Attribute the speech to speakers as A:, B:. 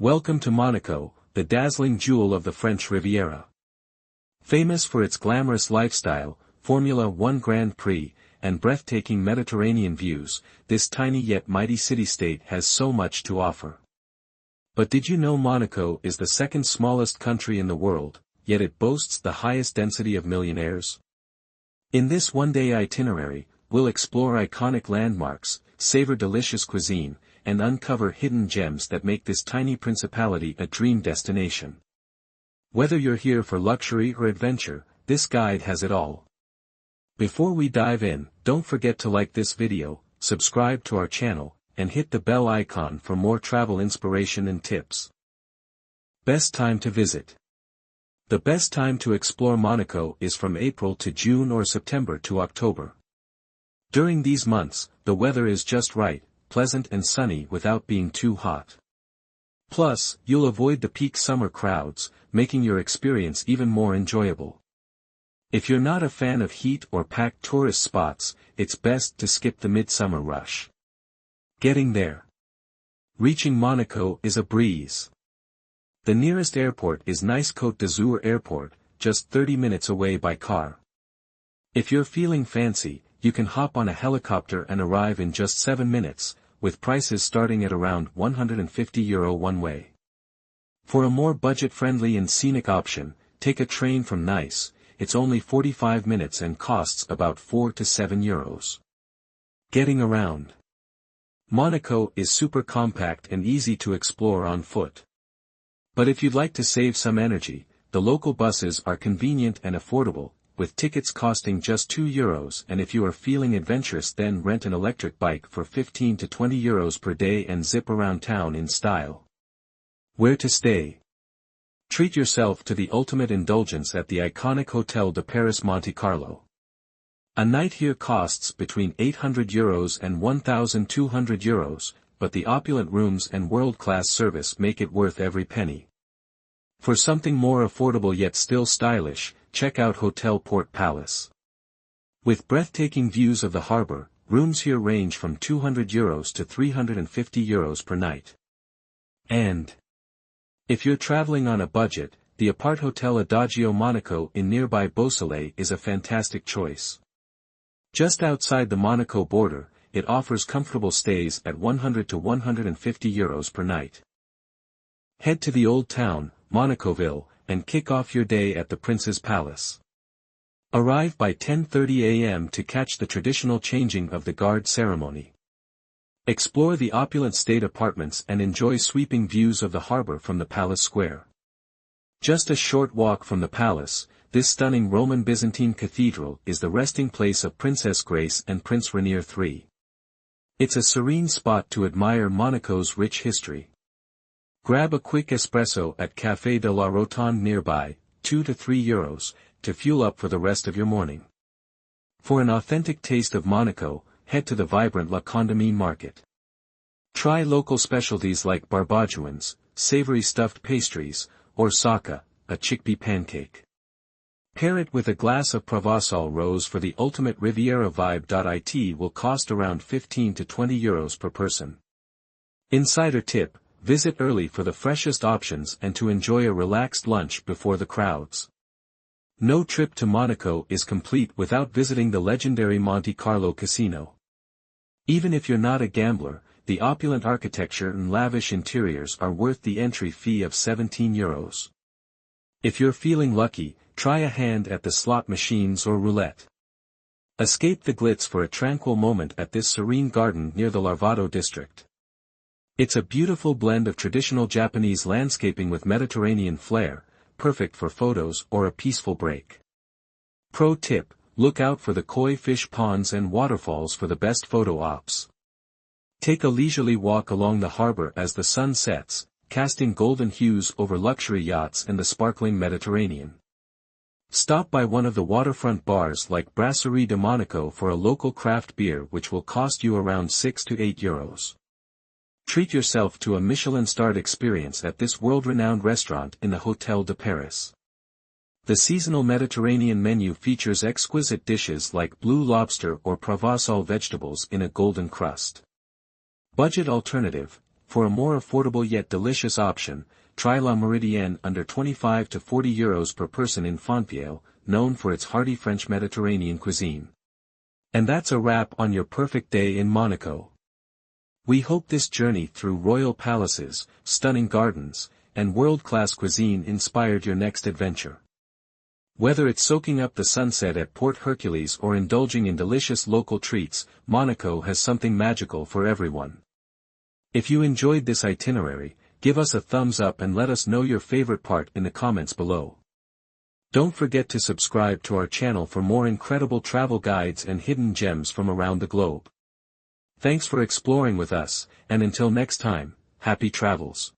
A: Welcome to Monaco, the dazzling jewel of the French Riviera. Famous for its glamorous lifestyle, Formula One Grand Prix, and breathtaking Mediterranean views, this tiny yet mighty city-state has so much to offer. But did you know Monaco is the second smallest country in the world, yet it boasts the highest density of millionaires? In this one-day itinerary, we'll explore iconic landmarks, savor delicious cuisine, and uncover hidden gems that make this tiny principality a dream destination. Whether you're here for luxury or adventure, this guide has it all. Before we dive in, don't forget to like this video, subscribe to our channel, and hit the bell icon for more travel inspiration and tips. Best time to visit. The best time to explore Monaco is from April to June or September to October. During these months, the weather is just right, pleasant and sunny without being too hot. Plus, you'll avoid the peak summer crowds, making your experience even more enjoyable. If you're not a fan of heat or packed tourist spots, it's best to skip the midsummer rush. Getting there. Reaching Monaco is a breeze. The nearest airport is Nice Côte d'Azur Airport, just 30 minutes away by car. If you're feeling fancy, you can hop on a helicopter and arrive in just 7 minutes, with prices starting at around €150 one way. For a more budget-friendly and scenic option, take a train from Nice. It's only 45 minutes and costs about €4 to €7. Getting around. Monaco is super compact and easy to explore on foot. But if you'd like to save some energy, the local buses are convenient and affordable, with tickets costing just €2, and if you are feeling adventurous then rent an electric bike for €15 to €20 per day and zip around town in style. Where to stay? Treat yourself to the ultimate indulgence at the iconic Hotel de Paris Monte Carlo. A night here costs between €800 and €1,200, but the opulent rooms and world-class service make it worth every penny. For something more affordable yet still stylish, check out Hotel Port Palace. With breathtaking views of the harbor, rooms here range from €200 to €350 per night. And if you're traveling on a budget, the Apart Hotel Adagio Monaco in nearby Beausoleil is a fantastic choice. Just outside the Monaco border, it offers comfortable stays at €100 to €150 per night. Head to the Old Town, Monacoville, and kick off your day at the Prince's Palace. Arrive by 10:30 a.m. to catch the traditional changing of the guard ceremony. Explore the opulent state apartments and enjoy sweeping views of the harbor from the Palace Square. Just a short walk from the palace, this stunning Roman Byzantine cathedral is the resting place of Princess Grace and Prince Rainier III. It's a serene spot to admire Monaco's rich history. Grab a quick espresso at Café de la Rotonde nearby, €2 to €3, to fuel up for the rest of your morning. For an authentic taste of Monaco, head to the vibrant La Condamine Market. Try local specialties like barbadouans, savory stuffed pastries, or saka, a chickpea pancake. Pair it with a glass of Provençal rose for the ultimate Riviera vibe. It will cost around €15 to €20 per person. Insider tip: visit early for the freshest options and to enjoy a relaxed lunch before the crowds. No trip to Monaco is complete without visiting the legendary Monte Carlo casino. Even if you're not a gambler, the opulent architecture and lavish interiors are worth the entry fee of €17. If you're feeling lucky, try a hand at the slot machines or roulette. Escape the glitz for a tranquil moment at this serene garden near the Larvado district. It's a beautiful blend of traditional Japanese landscaping with Mediterranean flair, perfect for photos or a peaceful break. Pro tip: look out for the koi fish ponds and waterfalls for the best photo ops. Take a leisurely walk along the harbor as the sun sets, casting golden hues over luxury yachts and the sparkling Mediterranean. Stop by one of the waterfront bars like Brasserie de Monaco for a local craft beer which will cost you around €6 to €8. Treat yourself to a Michelin-starred experience at this world-renowned restaurant in the Hotel de Paris. The seasonal Mediterranean menu features exquisite dishes like blue lobster or Provençal vegetables in a golden crust. Budget alternative: for a more affordable yet delicious option, try La Meridienne under 25 to 40 euros per person in Fontvielle, known for its hearty French Mediterranean cuisine. And that's a wrap on your perfect day in Monaco. We hope this journey through royal palaces, stunning gardens, and world-class cuisine inspired your next adventure. Whether it's soaking up the sunset at Port Hercules or indulging in delicious local treats, Monaco has something magical for everyone. If you enjoyed this itinerary, give us a thumbs up and let us know your favorite part in the comments below. Don't forget to subscribe to our channel for more incredible travel guides and hidden gems from around the globe. Thanks for exploring with us, and until next time, happy travels.